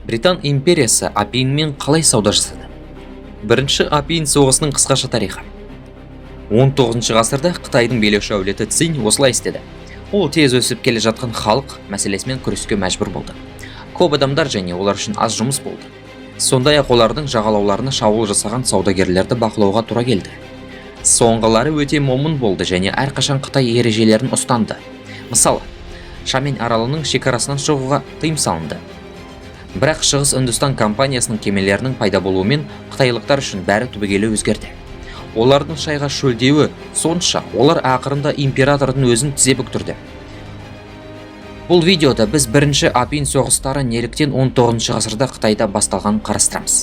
Британ империясы апиынмен қалай сауда жасады? Бірінші апиын соғысының қысқаша тарихы. 19 ғасырда Қытайдың билеуші әулеті Цинь осылай істеді. Ол тез өсіп келе жатқан халық мәселесімен күреске мәжбүр болды. Көп адамдар және олар үшін аз жұмыс болды. Сондай-ақ олардың жағалауларына шабуыл жасаған саудагерлерді бақылауға тура келді. Соңғылары өте момын болды және әрқашан Қытай ережелерін ұстанды. Мысалы, Шамен аралының шекарасынан шығуға тыйым салынды. Бірақ Шығыс Үндістан компаниясының кемелерінің пайда болуымен қытайлықтар үшін бәрі түбегейлі өзгерді. Олардың шайға шөлдеуі сонша, олар ақырында императордың өзін тізе бүктірді. Бұл видеода біз бірінші апиын соғыстары неліктен 19 ғасырда Қытайда басталғанын қарастырамыз.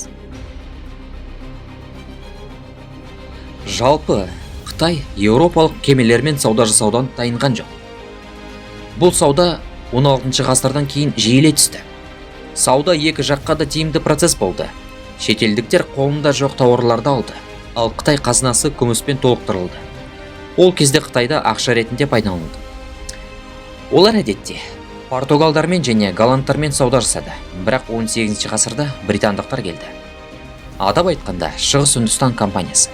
Жалпы, Қытай еуропалық кемелермен сауда жасаудан тайынған жоқ. Бұл сауда 16 ғасырдан кейін жиілей түсті. Сауда екі жаққа да тиімді процесс болды. Шетелдіктер қолында жоқ тауарларды алды, ал Қытай қазынасы күміспен толықтырылды. Ол кезде Қытайда ақша ретінде пайдаланылды. Олар әдетте португалдармен және голландтармен сауда жасады, бірақ 18 ғасырда британдықтар келді. Атап айтқанда, Шығыс Үндістан компаниясы.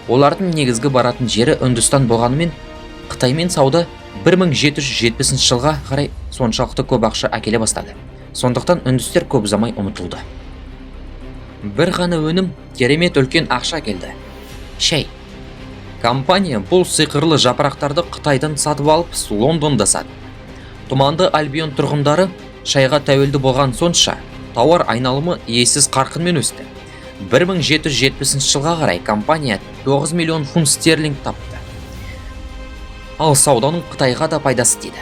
Олардың негізгі баратын жері Үндістан болғанымен, Қытаймен сауда 1770 жылға қарай соншалықты көп ақша әкеле бастады. Сондықтан үндістер көп ұзамай ұмытылды. Бір ғана өнім керемет үлкен ақша келді. Шай. Компания бұл сиқырлы жапырақтарды Қытайдан сатып алып, Лондонда сатты. Тұманды Альбион тұрғындары шайға тәуелді болған сонша, тауар айналымы ессіз қарқынмен өсті. 1770 жылға қарай компания 9 миллион фунт стерлинг тапты. Ал сауданың Қытайға да пайдасы тиді.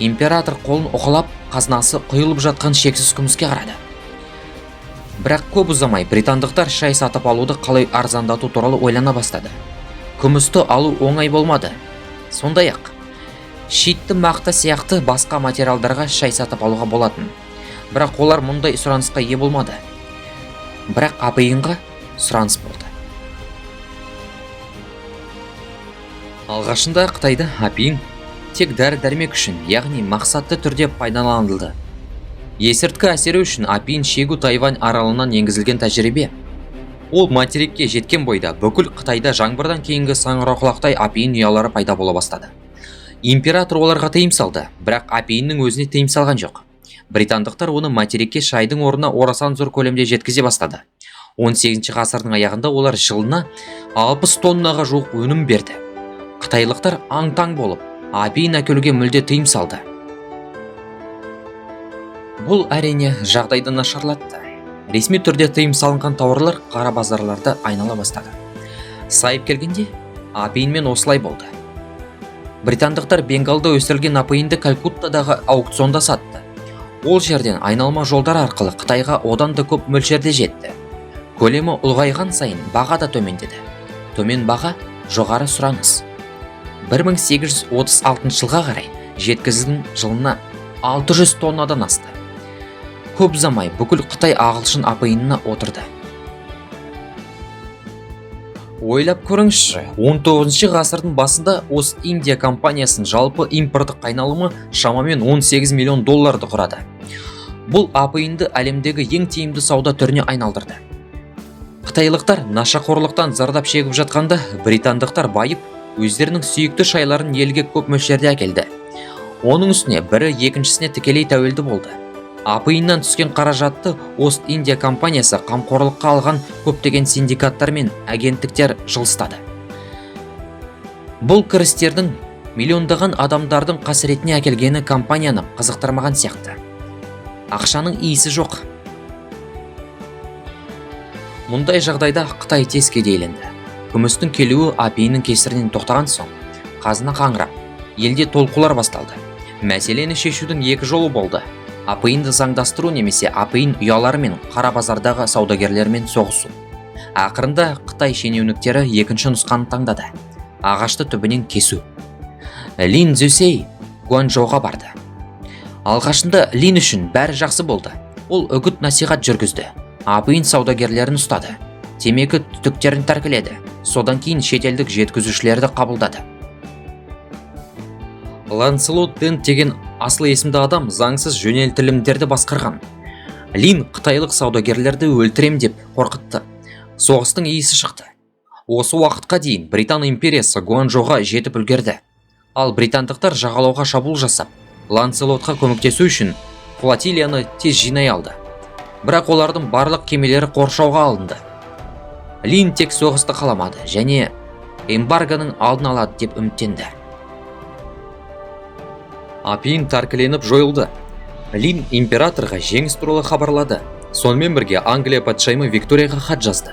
Император қолын оқылап, қазынасы құйылып жатқан шексіз күміске қарады. Бірақ көп ұзамай британдықтар шай сатып алуды қалай арзандату туралы ойлана бастады. Күмісті алу оңай болмады. Сондай-ақ, шитті мақта сияқты басқа материалдарға шай сатып алуға болатын. Бірақ олар мұндай сұранысқа ие болмады. Бірақ апиынға сұраныс болды. Алғашында Қытайда апиын тек дәрі-дәрмек үшін, яғни мақсатты түрде пайдаланылды. Есірткі әсері үшін апиын шегу Тайвань аралынан енгізілген тәжірибе. Ол материкке жеткен бойда бүкіл Қытайда жаңбырдан кейінгі саңырауқұлақтай апиын ұялары пайда бола бастады. Император оларға тыйым салды, бірақ апиынның өзіне тыйым салған жоқ. Британдықтар оны материкке шайдың орнына орасан зор көлемде жеткізе бастады. 18 ғасырдың аяғында олар жылына 60 тоннаға жуық өнім берді. Қытайлықтар аң-таң болып, апиын әкелуге мүлде тыйым салды. Бұл әрине жағдайды нашарлатты. Ресми түрде тыйым салынған тауарлар қара базарларда айнала бастады. Сайып келгенде, апиынмен осылай болды. Британдықтар Бенгалда өсірілген апиынды Калькуттадағы аукционда сатты. Ол жерден айналма жолдар арқылы Қытайға одан да көп мөлшерде жетті. Көлемі ұлғайған сайын баға да төмендеді. Төмен баға, жоғары сұраныс. 1836 жылға қарай жеткізілген жылына 600 тоннадан асты. Көп ұзамай бүкіл Қытай ағылшын апиынына отырды. Ойлап көріңізші, 19 ғасырдың басында Ост-Индия компаниясының жалпы импорттық айналымы шамамен 18 миллион долларды құрады. Бұл апиынды әлемдегі ең тиімді сауда түріне айналдырды. Қытайлықтар нашақорлықтан зардап шегіп жатқанда, британдықтар байып, өздерінің сүйікті шайларын елге көп мөлшерде әкелді. Оның үстіне бірі екіншісіне тікелей тәуелді болды. Апиыннан түскен қаражатты Ост-Индия компаниясы қамқорлыққа алған көптеген синдикаттар мен агенттіктер жылыстады. Бұл кірістердің миллиондаған адамдардың қасіретіне әкелгені компанияны қызықтырмаған сияқты. Ақшаның иісі жоқ. Мұндай жағдайда Қытай тез кедейленді. Күмістің келуі апиынның кесірінен тоқтаған соң, қазына қаңырап, елде толқулар басталды. Мәселені шешудің екі жолы болды. Апиынды заңдастыру немесе апиын ұялары мен қара базардағы саудагерлермен соғысу. Ақырында Қытай шенеуніктері екінші нұсқаны таңдады. Ағашты түбінен кесу. Лин Цзюсей Гуанчжоуға барды. Алғашында Лин үшін бәрі жақсы болды. Ол үгіт насихат жүргізді. Апиын саудагерлерін ұстады. Темекі түтіктерін тәркіледі. Содан кейін шетелдік жеткізушілерді қабылдады. Ланселот Дент деген асыл есімді адам заңсыз жөнелтілімдерді басқарған. Лин қытайлық саудагерлерді өлтірем деп қорқытты. Соғыстың иісі шықты. Осы уақытқа дейін Британ империясы Гуанчжоуға жетіп үлгерді. Ал британдықтар жағалауға шабуыл жасап, Ланселотқа көмектесу үшін флотилияны тез жинай алды. Бірақ олардың барлық кемелері қоршауға алынды. Лин тек соғысты қаламады және эмбаргоның алдын алады деп үміттенді. Апиын тәркіленіп жойылды. Лин императорға жеңіс туралы хабарлады. Сонымен бірге Англия патшайымы Викторияға хат жазды.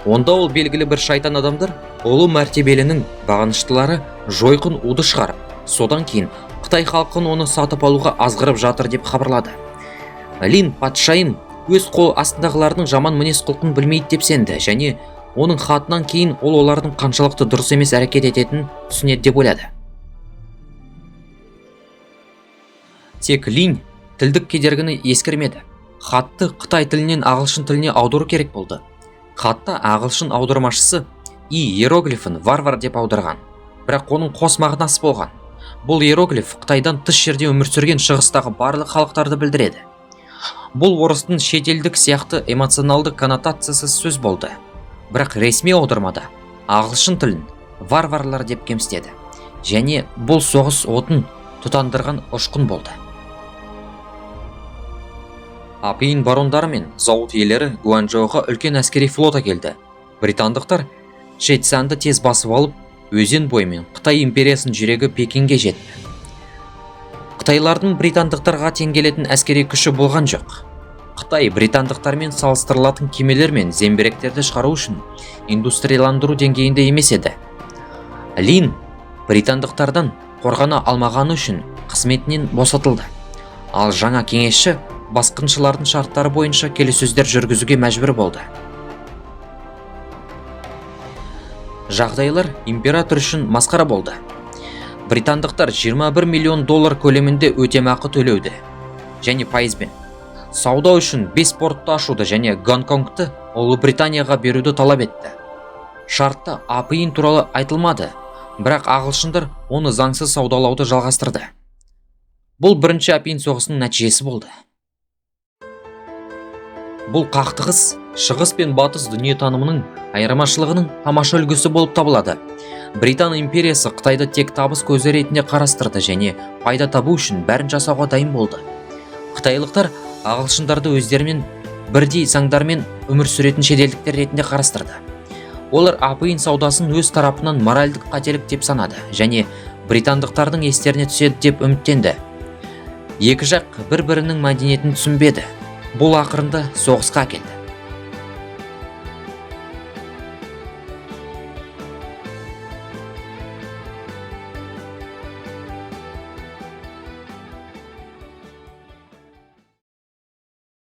Онда ол белгілі бір шайтан адамдар ұлы мәртебелінің бағыныштылары жойқын уды шығарып, содан кейін Қытай халқын оны сатып алуға азғырып жатыр деп хабарлады. Лин патшайым өз қол астындағылардың жаман мінез құлқын білмейді деп сенді және оның хатынан кейін ол олардың қаншалықты дұрыс емес әрекет ететінін түсінеді деп ойлады. Тек Лин тілдік кедергіні ескермеді. Хатты Қытай тілінен ағылшын тіліне аудару керек болды. Хатта ағылшын аудармашысы иероглифін варвар деп аударған, бірақ оның қос мағынасы болған. Бұл иероглиф Қытайдан тыс жерде өмір сүрген шығыстағы барлық халықтарды білдіреді. Бұл орыстың шетелдік сияқты эмоционалды коннотациясыз сөз болды. Бірақ ресми аудармада ағылшын тілін варварлар деп кемсітеді және бұл соғыс отын тұтандырған ұшқын болды. Апиын барондары мен зауыт иелері Гуанчжоуға үлкен әскери флот әкелді. Британдықтар Шэйцзянды тез басып алып, өзен бойымен Қытай империясының жүрегі Пекинге жетті. Қытайлардың британдықтарға тең келетін әскери күші болған жоқ. Қытай британдықтармен салыстырылатын кемелер мен зеңбіректерді шығару үшін индустрияландыру деңгейінде емес еді. Лин британдықтардан қорғана алмағаны үшін қызметінен босатылды. Ал жаңа кеңесші басқыншылардың шарттары бойынша келіссөздер жүргізуге мәжбүр болды. Жағдайлар император үшін масқара болды. Британдықтар 21 миллион доллар көлемінде өтемақы төлеуді және пайызбен. Сауда үшін 5 портты ашуды және Гонконгты Ұлыбританияға беруді талап етті. Шартта апиын туралы айтылмады, бірақ ағылшындар оны заңсыз саудалауды жалғастырды. Бұл бірінші апиын соғысының нәтижесі болды. Бұл қақтығыс шығыс пен батыс дүниетанымының айырмашылығының тамаша үлгісі болып табылады. Британ империясы Қытайды тек табыс көзі ретінде қарастырды және пайда табу үшін бәрін жасауға дайын болды. Қытайлықтар ағылшындарды өздерімен бірдей заңдармен өмір сүретін шетелдіктер ретінде қарастырды. Олар апиын саудасын өз тарапынан моральдық қателік деп санады және британдықтардың естеріне түседі деп үміттенді. Екі жақ бір-бірінің мәдениетін түсінбеді. Бұл ақырында соғысқа әкелді.